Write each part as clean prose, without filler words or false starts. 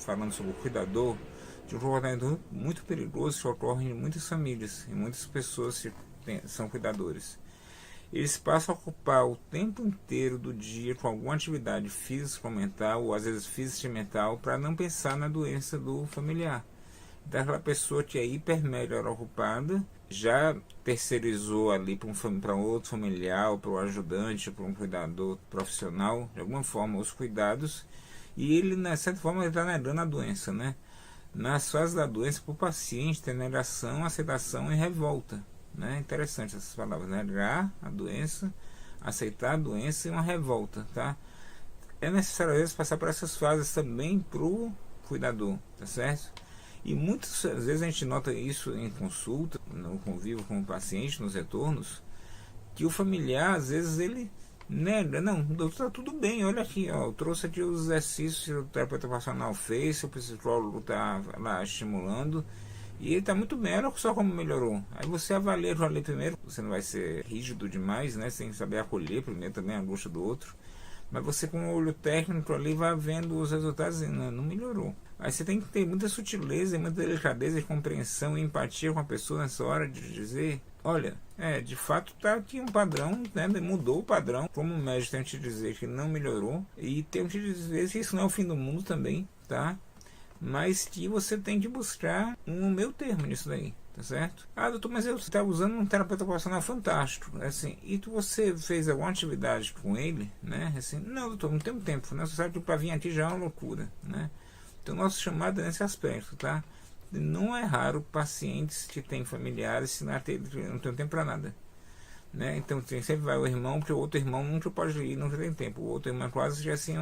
falando sobre o cuidador, de um comportamento muito perigoso que ocorre em muitas famílias, em muitas pessoas que são cuidadores. Eles passam a ocupar o tempo inteiro do dia com alguma atividade física ou mental, ou às vezes física e mental, para não pensar na doença do familiar. Então, aquela pessoa que é hiper mega ocupada já terceirizou ali para um outro familiar, para o ajudante, para um cuidador profissional, de alguma forma, os cuidados, e ele, de certa forma, está negando a doença, né? Nas fases da doença, para o paciente, tem negação, aceitação e revolta. Né? Interessante essas palavras, né? Negar a doença, aceitar a doença e uma revolta, tá? É necessário às vezes passar por essas fases também pro cuidador, tá certo? E muitas vezes a gente nota isso em consulta, no convívio com o paciente, nos retornos, que o familiar às vezes ele nega, não, doutor, tá tudo bem, olha aqui, ó, eu trouxe aqui os exercícios que o terapeuta ocupacional fez, o psicólogo tá lá estimulando, e ele está muito bem, olha só como melhorou. Aí você avalia ali primeiro, você não vai ser rígido demais, né? Você tem que saber acolher primeiro também a angústia do outro. Mas você com o olho técnico ali vai vendo os resultados e não melhorou. Aí você tem que ter muita sutileza, muita delicadeza de compreensão e empatia com a pessoa nessa hora de dizer, olha, de fato está aqui um padrão, né? Mudou o padrão. Como o médico tem que te dizer que não melhorou, e tem que te dizer que isso não é o fim do mundo também, tá? Mas que você tem que buscar um meio termo nisso daí, tá certo? Ah, doutor, mas você está usando um terapeuta ocupacional fantástico, assim, e você fez alguma atividade com ele, né? Assim, não, doutor, não tem tempo, né? Você sabe que para vir aqui já é uma loucura, né? Então, nosso chamado é nesse aspecto, tá? Não é raro pacientes que têm familiares que não tem tempo para nada, né? Então, sempre vai o irmão, porque o outro irmão nunca pode ir, nunca tem tempo. O outro irmão é quase já assim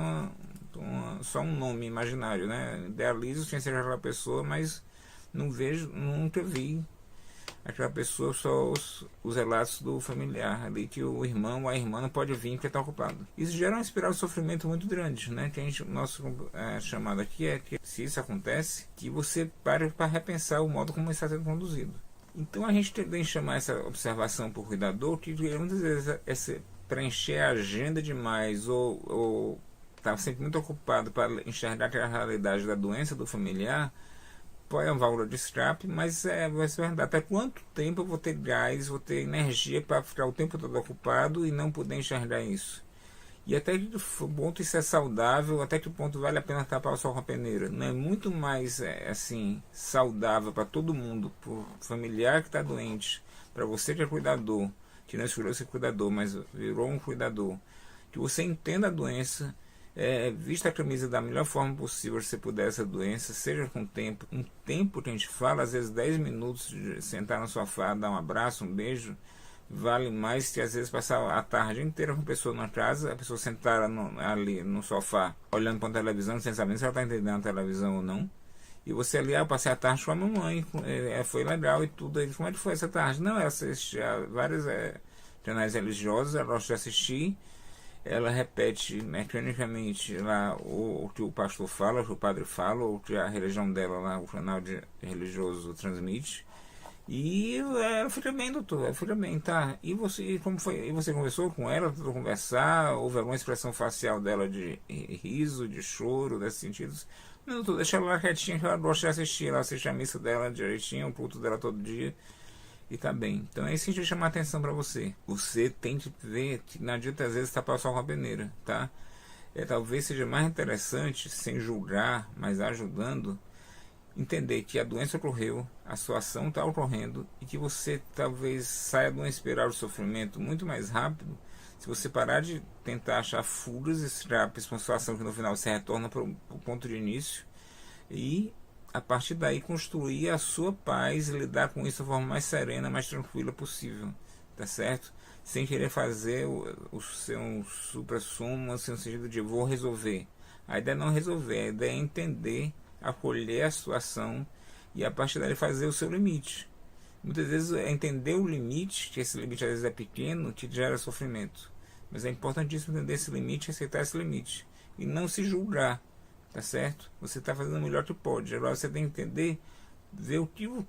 só um nome imaginário, né? Idealizo quem seja aquela pessoa, mas não vejo, nunca vi aquela pessoa, só os relatos do familiar ali, que o irmão ou a irmã não pode vir porque está ocupado. Isso gera uma espiral de sofrimento muito grande, né? Que a gente, nosso chamado aqui é que, se isso acontece, que você pare para repensar o modo como está sendo conduzido. Então a gente tem que chamar essa observação por cuidador, que muitas vezes preencher a agenda demais ou está sempre muito ocupado para enxergar a realidade da doença do familiar, pode uma válvula de escape, mas vai ser verdade. Até quanto tempo eu vou ter gás, vou ter energia para ficar o tempo todo ocupado e não poder enxergar isso? E até que ponto isso é saudável, até que ponto vale a pena tapar o sol com a peneira? Não é muito mais assim saudável para todo mundo, para o familiar que está doente, para você que é cuidador, que não escolheu ser cuidador, mas virou um cuidador, que você entenda a doença, vista a camisa da melhor forma possível, se puder, essa doença, seja com tempo, um tempo que a gente fala, às vezes 10 minutos de sentar no sofá, dar um abraço, um beijo, vale mais que às vezes passar a tarde inteira com a pessoa na casa, a pessoa sentar ali no sofá, olhando para a televisão, sem saber se ela está entendendo a televisão ou não, e você ali, eu passei a tarde com a mamãe, foi legal e tudo. Aí, como é que foi essa tarde? Não, ela assistia vários canais religiosos, ela gosta de assistir, ela repete mecanicamente lá o que o pastor fala, o que o padre fala, ou que a religião dela lá, o canal religioso transmite. E ela fica bem, doutor, ela fica bem, tá? E você, como foi? E você conversou com ela, tentou conversar? Houve alguma expressão facial dela de riso, de choro, desses sentidos? Não, doutor, deixa ela lá quietinha, que ela gosta de assistir. Ela assiste a missa dela direitinho, o culto dela todo dia. E tá bem. Então é isso que a gente vai chamar a atenção para você. Você tem que ver que não adianta às vezes tapar o sol com a peneira, tá? Talvez seja mais interessante, sem julgar, mas ajudando, entender que a doença ocorreu, a sua ação está ocorrendo e que você talvez saia de uma espiral de sofrimento muito mais rápido se você parar de tentar achar fugas, escapes para uma situação que no final você retorna para o ponto de início e a partir daí construir a sua paz e lidar com isso da forma mais serena, mais tranquila possível, tá certo? Sem querer fazer o seu supra-sumo, assim, no sentido de vou resolver. A ideia é não resolver, a ideia é entender, acolher a situação e a partir daí fazer o seu limite. Muitas vezes é entender o limite, que esse limite às vezes é pequeno, que gera sofrimento. Mas é importantíssimo entender esse limite e aceitar esse limite. E não se julgar, tá certo? Você está fazendo o melhor que pode. Agora você tem que entender, ver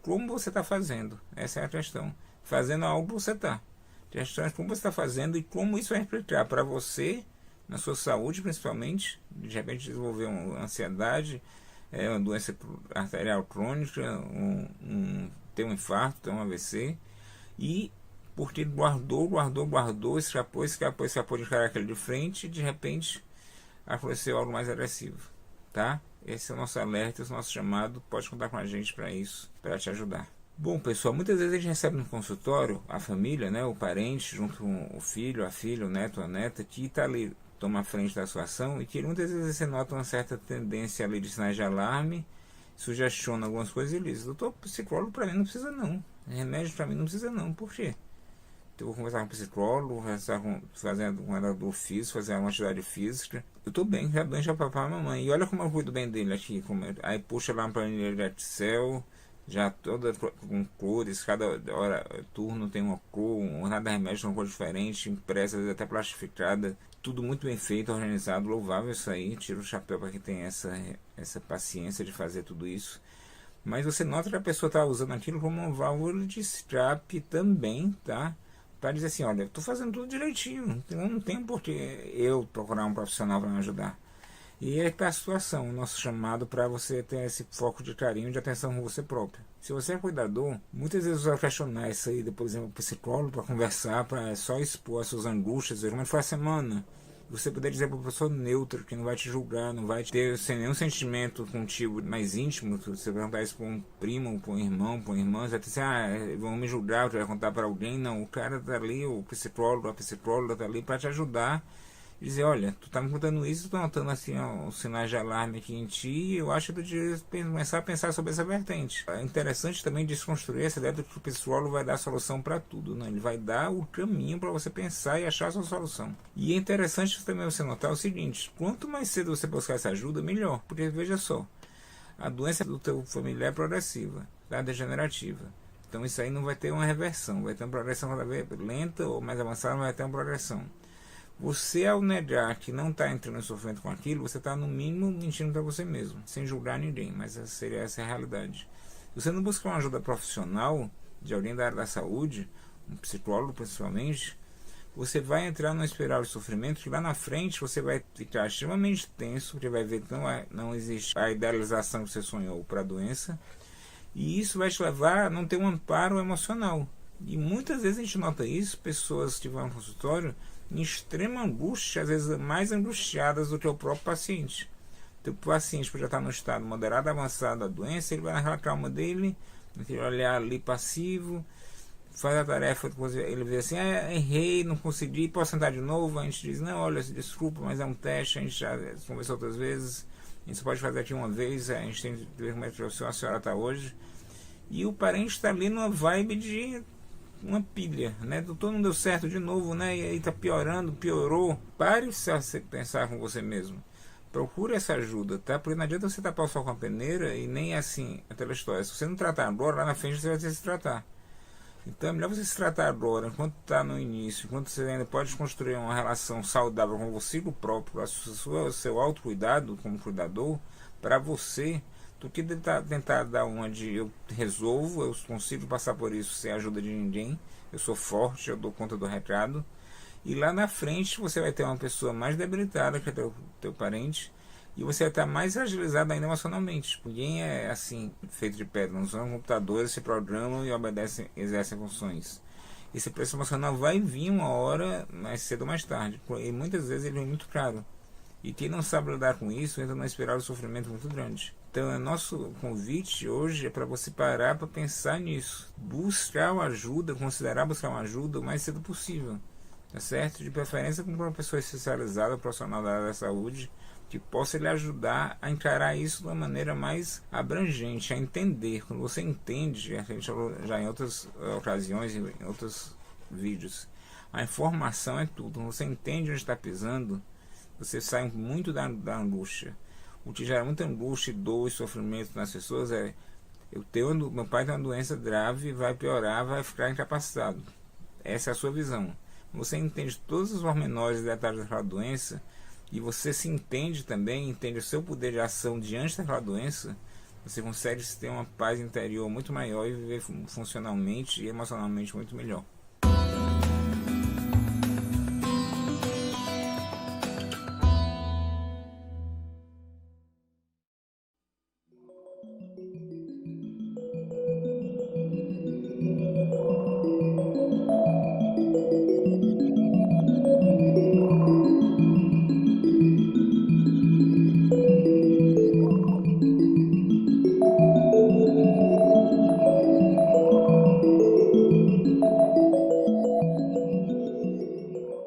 como você está fazendo. Essa é a questão. Fazendo algo que você está. A questão é como você está fazendo e como isso vai implicar para você, na sua saúde principalmente, de repente desenvolver uma ansiedade, é uma doença arterial crônica, tem um infarto, tem um AVC, e porque guardou, escapou de encarar aquele de frente, e de repente aconteceu algo mais agressivo, tá? Esse é o nosso alerta, esse é o nosso chamado, pode contar com a gente para isso, para te ajudar. Bom, pessoal, muitas vezes a gente recebe no consultório a família, né, o parente, junto com o filho, a filha, o neto, a neta, que está ali, toma a frente da sua ação, e que muitas vezes você nota uma certa tendência ali de sinais de alarme, sugestiona algumas coisas e ele diz: doutor, psicólogo para mim não precisa não, remédio para mim não precisa não. Por quê? Eu vou conversar com o psicólogo, fazer um orador físico, fazer uma atividade física. Eu estou bem, já doente a papai e a mamãe. E olha como eu cuido bem dele aqui. Aí puxa lá uma planilha de Excel, já toda com cores, cada hora, turno tem uma cor, cada remédio tem uma cor diferente, impressa, às vezes até plastificada. Tudo muito bem feito, organizado, louvável isso aí. Tiro o chapéu para quem tem essa paciência de fazer tudo isso. Mas você nota que a pessoa está usando aquilo como uma válvula de escape também, tá? Para dizer assim: olha, eu estou fazendo tudo direitinho, não tem por que eu procurar um profissional para me ajudar. E aí está a situação, o nosso chamado para você ter esse foco de carinho e de atenção com você próprio. Se você é cuidador, muitas vezes você vai questionar isso aí, por exemplo, o psicólogo, para conversar, para só expor as suas angústias, como foi a semana. Você poder dizer para uma pessoa neutra, que não vai te julgar, não vai ter sem nenhum sentimento contigo mais íntimo. Você vai contar isso para um primo, para um irmão, para uma irmã, você vai dizer: vão me julgar, você vai contar para alguém. Não, o cara está ali, o psicólogo, a psicóloga está ali para te ajudar. E dizer: olha, tu tá me contando isso, tu notando assim os sinais de alarme aqui em ti, e eu acho que tu devia começar a pensar sobre essa vertente. É interessante também desconstruir essa ideia de que o psicólogo vai dar a solução para tudo, né? Ele vai dar o caminho para você pensar e achar a sua solução. E é interessante também você notar o seguinte: quanto mais cedo você buscar essa ajuda, melhor. Porque veja só, a doença do teu familiar é progressiva, tá? Degenerativa. Então isso aí não vai ter uma reversão, vai ter uma progressão cada vez lenta ou mais avançada, mas vai ter uma progressão. Você, ao negar que não está entrando em sofrimento com aquilo, você está no mínimo mentindo para você mesmo, sem julgar ninguém, mas essa é a realidade. Se você não buscar uma ajuda profissional de alguém da área da saúde, um psicólogo principalmente, você vai entrar numa espiral de sofrimento que lá na frente você vai ficar extremamente tenso, porque vai ver que não existe a idealização que você sonhou para a doença, e isso vai te levar a não ter um amparo emocional. E muitas vezes a gente nota isso, pessoas que vão ao consultório em extrema angústia, às vezes mais angustiadas do que o próprio paciente. Então, o paciente pode estar no estado moderado avançado da doença, ele vai naquela calma dele, naquele olhar ali passivo, faz a tarefa, ele vê assim: errei, não consegui, posso tentar de novo? A gente diz: não, olha, desculpa, mas é um teste, a gente já conversou outras vezes, a gente só pode fazer aqui uma vez, a gente tem que ver como é que a senhora está hoje. E o parente está ali numa vibe de uma pilha, né? Doutor, não deu certo de novo, né? E aí tá piorando, piorou. Pare de pensar com você mesmo. Procure essa ajuda, tá? Porque não adianta você tapar o sol com a peneira e nem assim, aquela história. Se você não tratar agora, lá na frente você vai ter que se tratar. Então é melhor você se tratar agora, enquanto está no início, enquanto você ainda pode construir uma relação saudável com você próprio, o seu autocuidado como cuidador, para você, do que tentar dar uma de eu resolvo, eu consigo passar por isso sem a ajuda de ninguém, eu sou forte, eu dou conta do recado, e lá na frente você vai ter uma pessoa mais debilitada que é teu parente, e você vai estar mais agilizado ainda emocionalmente. Ninguém é assim, feito de pedra, não são computadores, se programam e obedecem, exercem funções. Esse preço emocional vai vir uma hora, mais cedo ou mais tarde, e muitas vezes ele vem muito caro. E quem não sabe lidar com isso entra numa espiral de sofrimento muito grande. Então, nosso convite hoje é para você parar para pensar nisso. Buscar uma ajuda, considerar buscar uma ajuda o mais cedo possível. Tá certo? De preferência com uma pessoa especializada, profissional da área da saúde, que possa lhe ajudar a encarar isso de uma maneira mais abrangente, a entender. Quando você entende, a gente falou já em outras ocasiões, em outros vídeos, a informação é tudo. Quando você entende onde está pisando, você sai muito da angústia. O que gera muita angústia, dor e sofrimento nas pessoas é: meu pai tem uma doença grave, vai piorar, vai ficar incapacitado. Essa é a sua visão. Você entende todos os pormenores e detalhes daquela doença, e você se entende também, entende o seu poder de ação diante daquela doença, você consegue ter uma paz interior muito maior e viver funcionalmente e emocionalmente muito melhor.